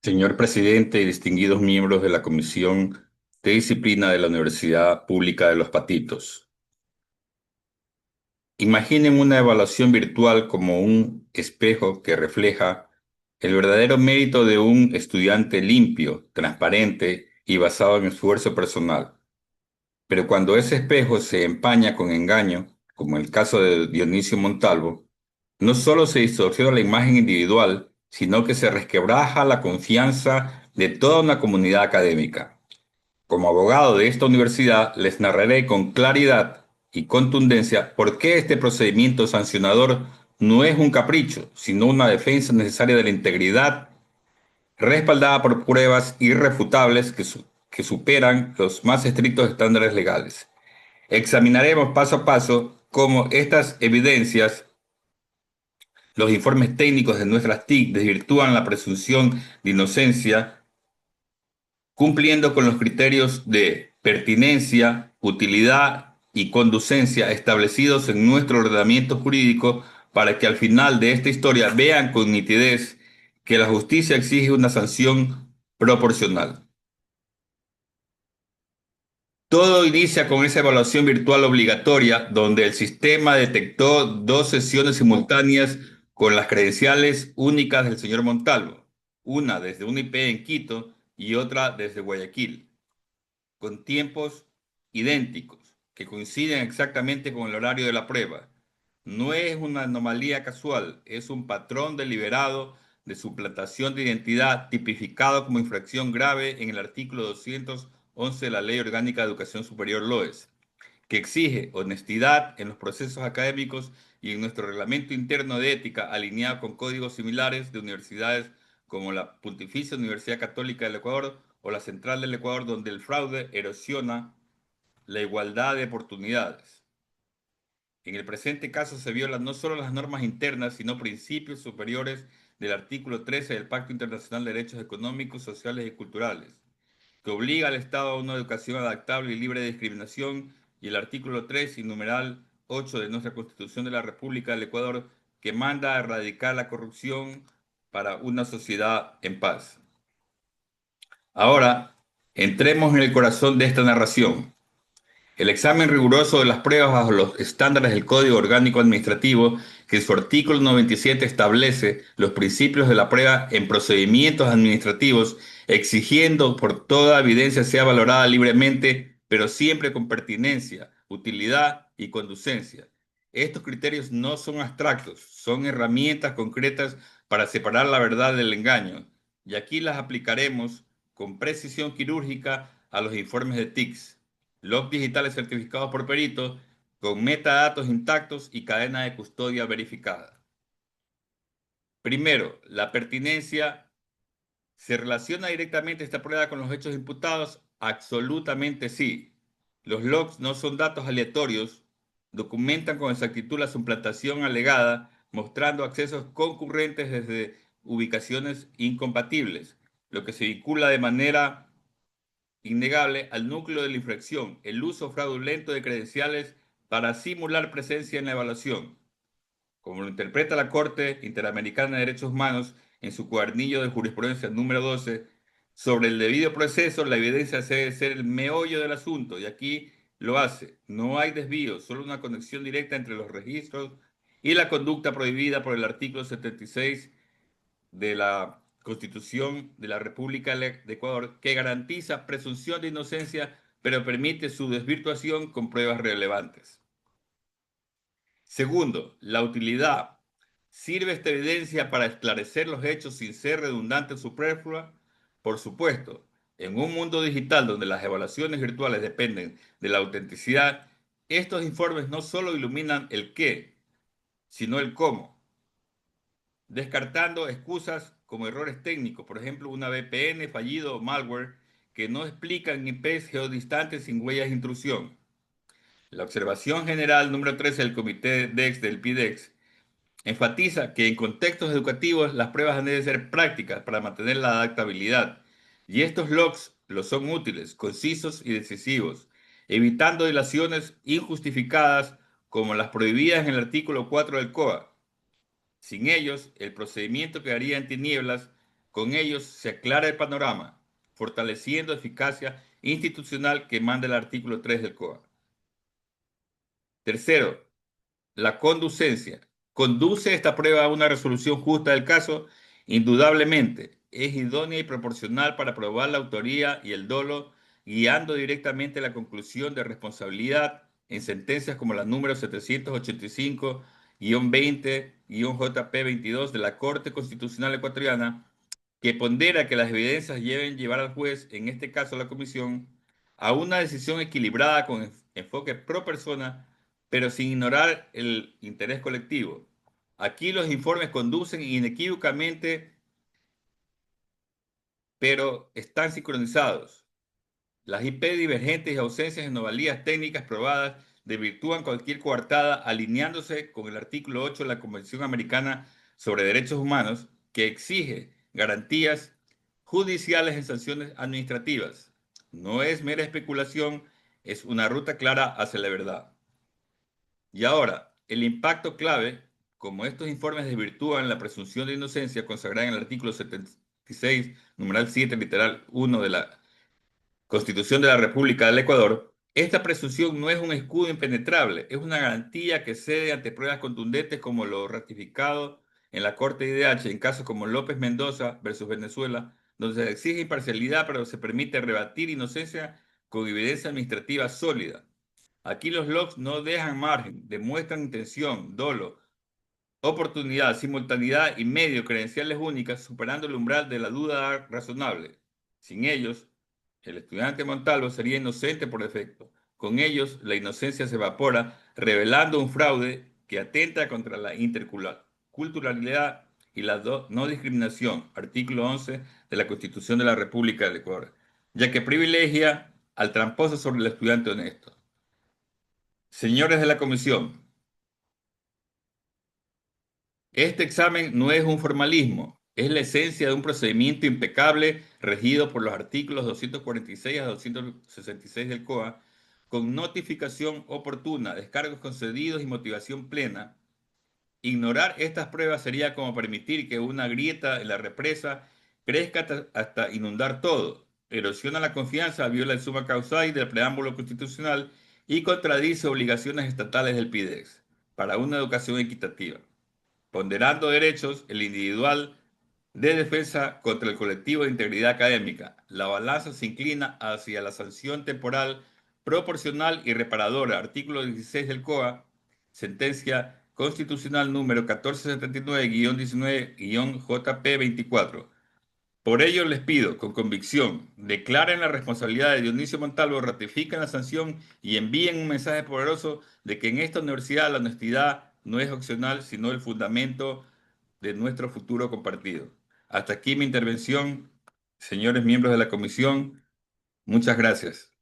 Señor presidente y distinguidos miembros de la Comisión de Disciplina de la Universidad Pública de Los Patitos, imaginen una evaluación virtual como un espejo que refleja el verdadero mérito de un estudiante limpio, transparente y basado en esfuerzo personal. Pero cuando ese espejo se empaña con engaño, como el caso de Dionisio Montalvo, no solo se distorsiona la imagen individual, sino que se resquebraja la confianza de toda una comunidad académica. Como abogado de esta universidad, les narraré con claridad y contundencia por qué este procedimiento sancionador no es un capricho, sino una defensa necesaria de la integridad, respaldada por pruebas irrefutables que superan los más estrictos estándares legales. Examinaremos paso a paso cómo estas evidencias, los informes técnicos de nuestras TIC, desvirtúan la presunción de inocencia cumpliendo con los criterios de pertinencia, utilidad y conducencia establecidos en nuestro ordenamiento jurídico para que al final de esta historia vean con nitidez que la justicia exige una sanción proporcional. Todo inicia con esa evaluación virtual obligatoria donde el sistema detectó dos sesiones simultáneas con las credenciales únicas del señor Montalvo, una desde una IP en Quito y otra desde Guayaquil, con tiempos idénticos, que coinciden exactamente con el horario de la prueba. No es una anomalía casual, es un patrón deliberado de suplantación de identidad tipificado como infracción grave en el artículo 211 de la Ley Orgánica de Educación Superior LOES, que exige honestidad en los procesos académicos y en nuestro reglamento interno de ética alineado con códigos similares de universidades como la Pontificia Universidad Católica del Ecuador o la Central del Ecuador, donde el fraude erosiona la igualdad de oportunidades. En el presente caso se violan no solo las normas internas, sino principios superiores del artículo 13 del Pacto Internacional de Derechos Económicos, Sociales y Culturales, que obliga al Estado a una educación adaptable y libre de discriminación, y el artículo 3 y numeral 8 de nuestra Constitución de la República del Ecuador, que manda a erradicar la corrupción para una sociedad en paz. Ahora, entremos en el corazón de esta narración. El examen riguroso de las pruebas bajo los estándares del Código Orgánico Administrativo, que en su artículo 97 establece los principios de la prueba en procedimientos administrativos, exigiendo por toda evidencia sea valorada libremente, pero siempre con pertinencia, utilidad y conducencia. Estos criterios no son abstractos, son herramientas concretas para separar la verdad del engaño, y aquí las aplicaremos con precisión quirúrgica a los informes de TICS, logs digitales certificados por peritos, con metadatos intactos y cadena de custodia verificada. Primero, la pertinencia. ¿Se relaciona directamente esta prueba con los hechos imputados? Absolutamente sí. Los logs no son datos aleatorios, documentan con exactitud la suplantación alegada, mostrando accesos concurrentes desde ubicaciones incompatibles, lo que se vincula de manera innegable al núcleo de la infracción, el uso fraudulento de credenciales para simular presencia en la evaluación, como lo interpreta la Corte Interamericana de Derechos Humanos en su cuadernillo de jurisprudencia número 12, sobre el debido proceso, la evidencia debe ser el meollo del asunto, y aquí lo hace. No hay desvío, solo una conexión directa entre los registros y la conducta prohibida por el artículo 76 de la Constitución de la República de Ecuador, que garantiza presunción de inocencia, pero permite su desvirtuación con pruebas relevantes. Segundo, la utilidad. ¿Sirve esta evidencia para esclarecer los hechos sin ser redundante o superflua? Por supuesto, en un mundo digital donde las evaluaciones virtuales dependen de la autenticidad, estos informes no solo iluminan el qué, sino el cómo, descartando excusas como errores técnicos, por ejemplo, una VPN fallido o malware que no explican IPs geodistantes sin huellas de intrusión. La observación general número 13 del Comité DEX del PIDEX enfatiza que en contextos educativos las pruebas deben ser prácticas para mantener la adaptabilidad, y estos logs lo son útiles, concisos y decisivos, evitando dilaciones injustificadas como las prohibidas en el artículo 4 del COA. Sin ellos, el procedimiento quedaría en tinieblas, Con ellos se aclara el panorama, fortaleciendo eficacia institucional que manda el artículo 3 del COA. Tercero, la conducencia. ¿Conduce esta prueba a una resolución justa del caso? Indudablemente, es idónea y proporcional para probar la autoría y el dolo, guiando directamente a la conclusión de responsabilidad en sentencias como la número 785-20-JP22 de la Corte Constitucional Ecuatoriana, que pondera que las evidencias deben llevar al juez, en este caso la comisión, a una decisión equilibrada con enfoque pro persona, pero sin ignorar el interés colectivo. Aquí los informes conducen inequívocamente, pero están sincronizados. Las IP divergentes y ausencias de anomalías técnicas probadas desvirtúan cualquier coartada, alineándose con el artículo 8 de la Convención Americana sobre Derechos Humanos, que exige garantías judiciales en sanciones administrativas. No es mera especulación, es una ruta clara hacia la verdad. Y ahora, el impacto clave, como estos informes desvirtúan la presunción de inocencia consagrada en el artículo 76, numeral 7, literal 1 de la Constitución de la República del Ecuador, esta presunción no es un escudo impenetrable, es una garantía que cede ante pruebas contundentes como lo ratificado en la Corte IDH en casos como López Mendoza versus Venezuela, donde se exige imparcialidad pero se permite rebatir inocencia con evidencia administrativa sólida. Aquí los logs no dejan margen, demuestran intención, dolo, oportunidad, simultaneidad y medio credenciales únicas, superando el umbral de la duda razonable. Sin ellos, el estudiante Montalvo sería inocente por defecto. Con ellos, la inocencia se evapora, revelando un fraude que atenta contra la interculturalidad y la no discriminación, artículo 11 de la Constitución de la República del Ecuador, ya que privilegia al tramposo sobre el estudiante honesto. Señores de la comisión, este examen no es un formalismo, es la esencia de un procedimiento impecable regido por los artículos 246 a 266 del COA, con notificación oportuna, descargos concedidos y motivación plena. Ignorar estas pruebas sería como permitir que una grieta en la represa crezca hasta inundar todo. Erosiona la confianza, viola el suma causa del preámbulo constitucional y contradice obligaciones estatales del PIDEX para una educación equitativa. Ponderando derechos, el individual de defensa contra el colectivo de integridad académica. La balanza se inclina hacia la sanción temporal proporcional y reparadora. Artículo 16 del COA, sentencia constitucional número 1479-19-JP24. Por ello les pido, con convicción, declaren la responsabilidad de Dionisio Montalvo, ratifiquen la sanción y envíen un mensaje poderoso de que en esta universidad la honestidad no es opcional, sino el fundamento de nuestro futuro compartido. Hasta aquí mi intervención, señores miembros de la comisión. Muchas gracias.